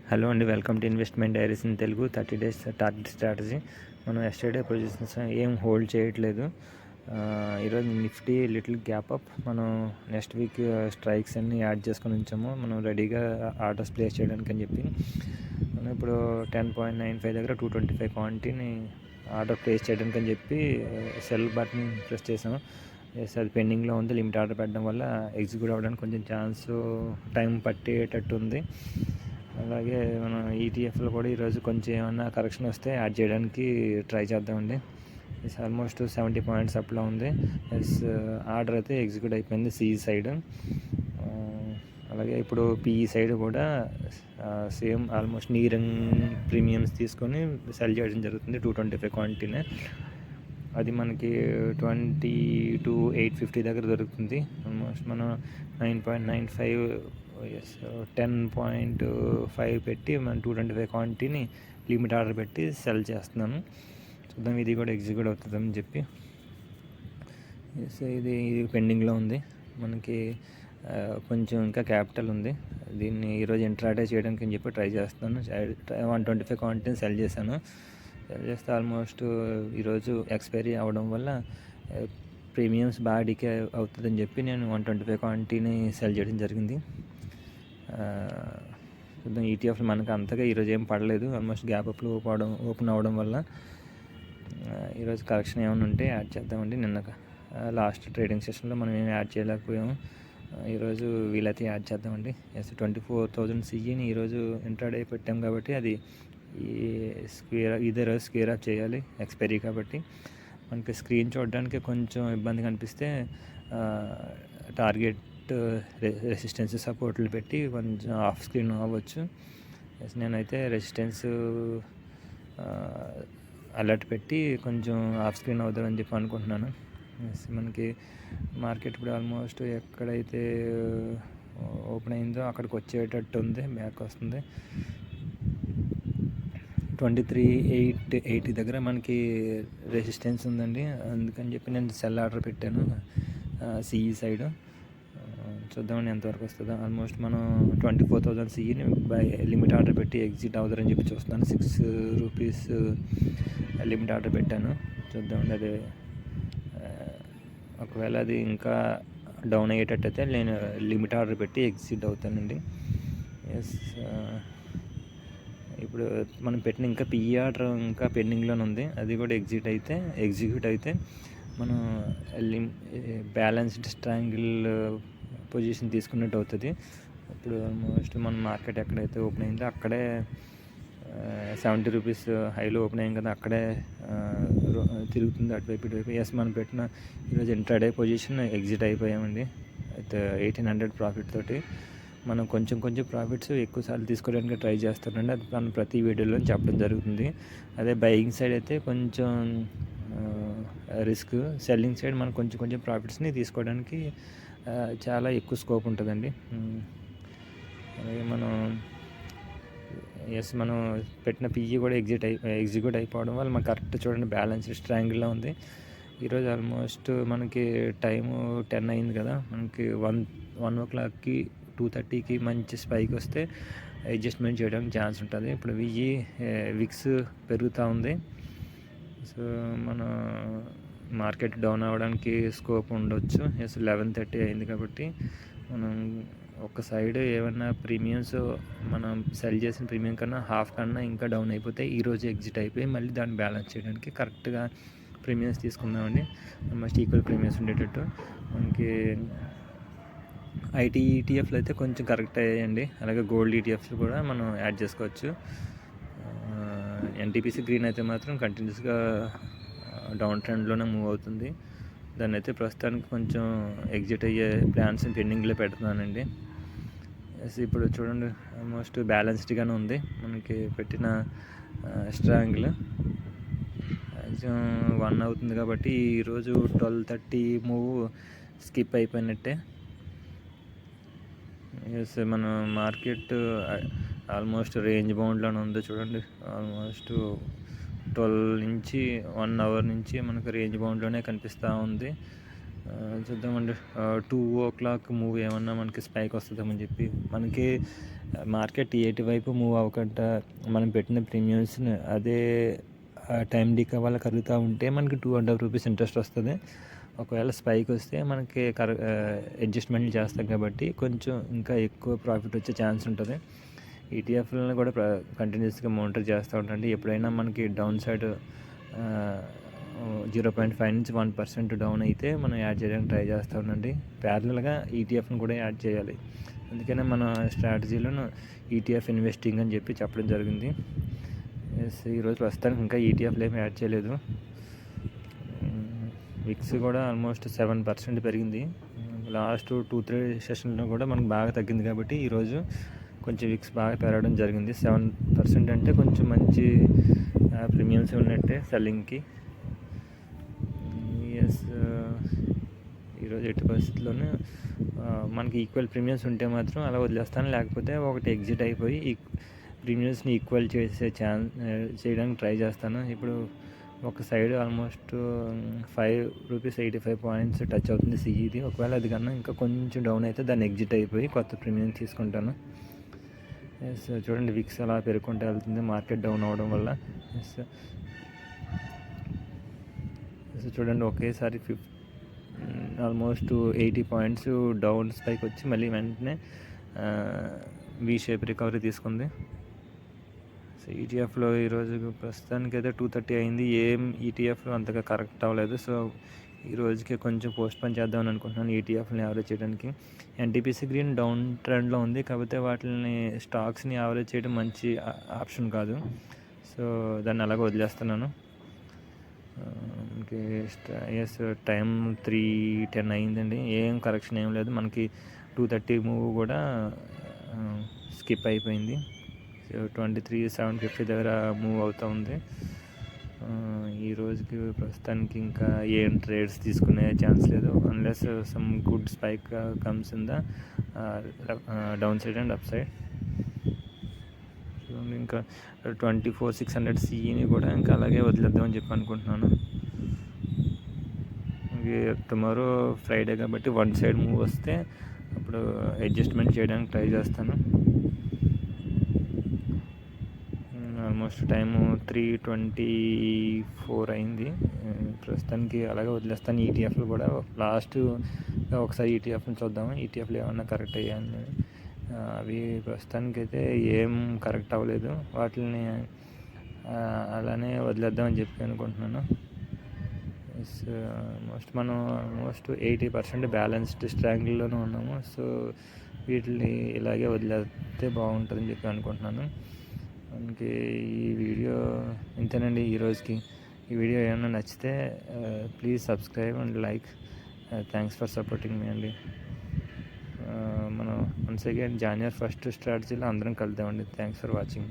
Hello అండి, welcome to investment diaries in Telugu 30 days target strategy. మనం yesterday positions ఏం hold చేయట్లేదు. ఈరోజు నిఫ్టీ లిటిల్ గ్యాప్ అప్. మనం నెక్స్ట్ వీక్ స్ట్రైక్స్ అన్ని యాడ్ చేసుకొని ఉంచాము. మనం రెడీగా ఆర్డర్స్ ప్లేస్ చేయడానికి అని చెప్పి మనం ఇప్పుడు 10.95 దగ్గర 225 క్వాంటిటీని ఆర్డర్ ప్లేస్ చేయడానికి అని చెప్పి సెల్ బటన్ ప్రెస్ చేసాము. అది పెండింగ్లో ఉంది. లిమిట్ ఆర్డర్ పెట్టడం వల్ల ఎగ్జిక్యూట్ అవ్వడానికి కొంచెం టైం పట్టేటట్టు ఉంది. అలాగే మనం ఈటీఎఫ్లో కూడా ఈరోజు కొంచెం ఏమన్నా కరెక్షన్ వస్తే యాడ్ చేయడానికి ట్రై చేద్దామండి. ఇట్స్ ఆల్మోస్ట్ 70 పాయింట్స్ అప్లో ఉంది. ఆర్డర్ అయితే ఎగ్జిక్యూట్ అయిపోయింది సిఈ సైడ్. అలాగే ఇప్పుడు పిఈ సైడ్ కూడా సేమ్ ఆల్మోస్ట్ నీరంగ్ ప్రీమియమ్స్ తీసుకొని సెల్ చేయడం జరుగుతుంది. 225 క్వాంటిటీనే. అది మనకి 22,850 దగ్గర దొరుకుతుంది. ఆల్మోస్ట్ మనం 9.95 10.5 పెట్టి మనం 225 క్వాంటిటీని లిమిట్ ఆర్డర్ పెట్టి సెల్ చేస్తున్నాను. చూద్దాం ఇది కూడా ఎగ్జిక్యూట్ అవుతుందని చెప్పి. ఇది పెండింగ్లో ఉంది. మనకి కొంచెం ఇంకా క్యాపిటల్ ఉంది. దీన్ని ఈరోజు ఇంట్రాడే చేయడానికి అని చెప్పి ట్రై చేస్తున్నాను. 125 క్వాంటిటీని సెల్ చేశాను. సెల్ చేస్తే ఆల్మోస్ట్ ఈరోజు ఎక్స్పైరీ అవ్వడం వల్ల ప్రీమియమ్స్ బాగా డికే అవుతుందని చెప్పి నేను 125 క్వాంటిటీని సెల్ చేయడం జరిగింది. చూద్దాం. ఈటీఎఫ్లు మనకు అంతగా ఈరోజు ఏం పడలేదు. ఆల్మోస్ట్ గ్యాప్ అప్లు ఓపెన్ అవ్వడం వల్ల ఈరోజు కరెక్షన్ ఏమైనా ఉంటే యాడ్ చేద్దామండి. నిన్న లాస్ట్ ట్రేడింగ్ సెషన్లో మనం ఏమి యాడ్ చేయలేకపోయాము. ఈరోజు వీలైతే యాడ్ చేద్దామండి. 24,000 సిఈని ఈరోజు ఇంట్రాడే పెట్టాం కాబట్టి అది ఇదే రోజు స్క్వేర్ అప్ చేయాలి ఎక్స్పైరీ కాబట్టి. మనకి స్క్రీన్ చూడడానికి కొంచెం ఇబ్బంది కనిపిస్తే టార్గెట్ రెసిస్టెన్స్ సపోర్ట్లు పెట్టి కొంచెం ఆఫ్ స్క్రీన్ అవ్వచ్చు. నేనైతే రెసిస్టెన్స్ అలర్ట్ పెట్టి కొంచెం ఆఫ్ స్క్రీన్ అవుతుందని చెప్పి అనుకుంటున్నాను. మనకి మార్కెట్ ఇప్పుడు ఆల్మోస్ట్ ఎక్కడైతే ఓపెన్ అయిందో అక్కడికి వచ్చేటట్టు ఉంది. బ్యాక్ వస్తుంది. 23,880 దగ్గర మనకి రెసిస్టెన్స్ ఉందండి. అందుకని చెప్పి నేను సెల్ ఆర్డర్ పెట్టాను సిఈ సైడ్. చూద్దామని ఎంతవరకు వస్తుందో. ఆల్మోస్ట్ మనం 24,000 సిఈని బై లిమిట్ ఆర్డర్ పెట్టి ఎగ్జిట్ అవుతారని చెప్పి చూస్తున్నాను. 6 రూపీస్ లిమిట్ ఆర్డర్ పెట్టాను. చూద్దామండి. అదే ఒకవేళ అది ఇంకా డౌన్ అయ్యేటట్టయితే నేను లిమిట్ ఆర్డర్ పెట్టి ఎగ్జిట్ అవుతానండి. ఇప్పుడు మనం పెట్టిన ఇంకా పిఈ ఆర్డర్ ఇంకా పెండింగ్లోనే ఉంది. అది కూడా ఎగ్జిక్యూట్ అయితే మనం బ్యాలెన్స్డ్ ట్రయాంగిల్ పొజిషన్ తీసుకున్నట్టు అవుతుంది. ఇప్పుడు ఆల్మోస్ట్ మన మార్కెట్ ఎక్కడైతే ఓపెన్ అయిందో అక్కడే 70 రూపీస్ హైలో ఓపెన్ అయ్యాం కదా, అక్కడే తిరుగుతుంది అటువైపు ఇటువైపు. మనం పెట్టిన ఈరోజు ఇంట్రాడే పొజిషన్ ఎగ్జిట్ అయిపోయామండి. అయితే 1800 ప్రాఫిట్ తోటి మనం కొంచెం ప్రాఫిట్స్ ఎక్కువసార్లు తీసుకోవడానికి ట్రై చేస్తానండి. అది మనం ప్రతి వీడియోలో చెప్పడం జరుగుతుంది. అదే బయింగ్ సైడ్ అయితే కొంచెం రిస్క్. సెల్లింగ్ సైడ్ మనం కొంచెం ప్రాఫిట్స్ని తీసుకోవడానికి చాలా ఎక్కువ స్కోప్ ఉంటుందండి. అలాగే మనం పెట్టిన పిఈ కూడా ఎగ్జిక్యూట్ అయిపోవడం వల్ల మనకు కరెక్ట్ చూడండి బ్యాలెన్స్డ్ ట్రయాంగిల్లో ఉంది. ఈరోజు ఆల్మోస్ట్ మనకి టైము 10 అయింది కదా, మనకి 1 o'clockకి 2:30కి మంచి స్పైక్ వస్తే అడ్జస్ట్మెంట్ చేయడానికి ఛాన్స్ ఉంటుంది. ఇప్పుడు విక్స్ పెరుగుతూ ఉంది. సో మన మార్కెట్ డౌన్ అవ్వడానికి స్కోప్ ఉండొచ్చు. 11:30 అయింది కాబట్టి మనం ఒక సైడ్ ఏమన్నా ప్రీమియమ్స్ మనం సెల్ చేసిన ప్రీమియం కన్నా హాఫ్ కన్నా ఇంకా డౌన్ అయిపోతే ఈరోజు ఎగ్జిట్ అయిపోయి మళ్ళీ దాన్ని బ్యాలెన్స్ చేయడానికి కరెక్ట్గా ప్రీమియమ్స్ తీసుకుందామండి. ఆల్మోస్ట్ ఈక్వల్ ప్రీమియమ్స్ ఉండేటట్టు. మనకి ఐటీ ఈటీఎఫ్లు అయితే కొంచెం కరెక్ట్ అయ్యాయండి. అలాగే గోల్డ్ ఈటీఎఫ్లు కూడా మనం యాడ్ చేసుకోవచ్చు. ఎన్టీపీసీ గ్రీన్ అయితే మాత్రం కంటిన్యూస్గా డౌన్ ట్రెండ్లోనే మూవ్ అవుతుంది. దాన్ని అయితే ప్రస్తుతానికి కొంచెం ఎగ్జిట్ అయ్యే ప్లాన్స్ పెండింగ్లో పెడుతున్నానండి. ఇప్పుడు చూడండి ఆల్మోస్ట్ బ్యాలెన్స్డ్గానే ఉంది మనకి పెట్టిన స్ట్రాంగిల్. 1 అవుతుంది కాబట్టి ఈరోజు 12:30 మూవ్ స్కిప్ అయిపోయినట్టే. మన మార్కెట్ ఆల్మోస్ట్ రేంజ్ బౌండ్లోనే ఉంది. చూడండి ఆల్మోస్ట్ 12 నుంచి 1 అవర్ నుంచి మనకు రేంజ్ బౌండ్లోనే కనిపిస్తూ ఉంది. చూద్దామండి. 2 o'clock మూవ్ ఏమన్నా మనకి స్పైక్ వస్తుందేమని చెప్పి మనకి మార్కెట్ ఎటు వైపు మూవ్ అవ్వకుండా మనం పెట్టిన ప్రీమియమ్స్ని అదే టైం డీకా వల్ల కరుగుతూ ఉంటే మనకి 2.5 రూపీస్ ఇంట్రెస్ట్ వస్తుంది. ఒకవేళ స్పైక్ వస్తే మనకి అడ్జస్ట్మెంట్లు చేస్తాం కాబట్టి కొంచెం ఇంకా ఎక్కువ ప్రాఫిట్ వచ్చే ఛాన్స్ ఉంటుంది. ఈటీఎఫ్లను కూడా కంటిన్యూస్గా మానిటర్ చేస్తూ ఉండండి. ఎప్పుడైనా మనకి డౌన్ సైడ్ 0.5 నుంచి 1% డౌన్ అయితే మనం యాడ్ చేయడానికి ట్రై చేస్తూ ఉండండి. ప్యారలల్గా ఈటీఎఫ్ని కూడా యాడ్ చేయాలి. అందుకనే మన స్ట్రాటజీలను ఈటీఎఫ్ ఇన్వెస్టింగ్ అని చెప్పి చెప్పడం జరిగింది. ఈరోజు ప్రస్తుతానికి ఇంకా ఈటీఎఫ్లు ఏమి యాడ్ చేయలేదు. విక్స్ కూడా ఆల్మోస్ట్ 7% పెరిగింది. లాస్ట్ 2-3 సెషన్లో కూడా మనకు బాగా తగ్గింది కాబట్టి ఈరోజు కొంచెం విక్స్ బాగా పెరగడం జరిగింది. 7% అంటే కొంచెం మంచి ప్రీమియమ్స్ ఉన్నట్టే సెల్లింగ్కి. ఈరోజు ఎట్టి పరిస్థితుల్లోనూ మనకి ఈక్వల్ ప్రీమియమ్స్ ఉంటే మాత్రం అలా వదిలేస్తాను. లేకపోతే ఒకటి ఎగ్జిట్ అయిపోయి ప్రీమియమ్స్ని ఈక్వల్ చేయడానికి ట్రై చేస్తాను. ఇప్పుడు ఒక సైడ్ ఆల్మోస్ట్ 5.85 రూపీస్ టచ్ అవుతుంది సిఈది. ఒకవేళ అది కన్నా ఇంకా కొంచెం డౌన్ అయితే దాన్ని ఎగ్జిట్ అయిపోయి కొత్త ప్రీమియం తీసుకుంటాను. చూడండి విక్స్ అలా పెరుగుకుంటూ వెళ్తుంది మార్కెట్ డౌన్ అవడం వల్ల. చూడండి ఒకేసారి ఆల్మోస్ట్ 80 పాయింట్స్ డౌన్ స్పైక్ వచ్చి మళ్ళీ వెంటనే వి షేప్ రికవరీ తీసుకుంది. సో ఈటీఎఫ్లో ఈరోజు ప్రస్తుతానికి అయితే 230 అయింది. ఏం ఈటీఎఫ్లో అంతగా కరెక్ట్ అవ్వలేదు. సో ఈ రోజుకి కొంచెం పోస్ట్ పోన్ చేద్దామని అనుకుంటున్నాను ఈటీఎఫ్ని యావరేజ్ చేయడానికి. ఎన్టీపీసీ గ్రీన్ డౌన్ ట్రెండ్లో ఉంది కాబట్టి వాటిని స్టాక్స్ని యావరేజ్ చేయడం మంచి ఆప్షన్ కాదు. సో దాన్ని అలాగే వదిలేస్తున్నాను. మనకి టైం 3:10 అయిందండి. ఏం కరెక్షన్ ఏం లేదు. మనకి 230 మూవ్ కూడా స్కిప్ అయిపోయింది. సో 23,750 దగ్గర మూవ్ అవుతూ ఉంది. ఈ రోజుకి ప్రస్తుతానికి ఇంకా ఏం ట్రేడ్స్ తీసుకునే ఛాన్స్ లేదు unless some good spike comes in the down side and up side. ఇంకా 24,600 సిఈని కూడా ఇంకా అలాగే వదిలేద్దామని చెప్పి అనుకుంటున్నాను. టుమారో ఫ్రైడే కాబట్టి వన్ సైడ్ మూవ్ వస్తే అప్పుడు అడ్జస్ట్మెంట్ చేయడానికి ట్రై చేస్తాను. ఆల్మోస్ట్ టైము 3:24 అయింది. ప్రస్తుతానికి అలాగే వదిలేస్తాను. ఈటీఎఫ్లు కూడా లాస్ట్ ఒకసారి ఈటీఎఫ్ని చూద్దాము. ఈటీఎఫ్లు ఏమన్నా కరెక్ట్ అయ్యాయని. అవి ప్రస్తుతానికి అయితే ఏం కరెక్ట్ అవ్వలేదు. వాటిని అలానే వదిలేద్దామని చెప్పి అనుకుంటున్నాను. మనం ఆల్మోస్ట్ 80% బ్యాలెన్స్డ్ స్ట్రాంగిల్లోనే ఉన్నాము. సో వీటిని ఇలాగే వదిలేస్తే బాగుంటుందని చెప్పి అనుకుంటున్నాను. మనకి ఈ వీడియో ఇంతేనండి ఈరోజుకి. ఈ వీడియో ఏమైనా నచ్చితే please subscribe and like. Thanks for supporting మీ అండి. మనం వన్స్ అగైన్ January 1st స్ట్రాటజీలో అందరం కలుద్దామండి. Thanks for watching.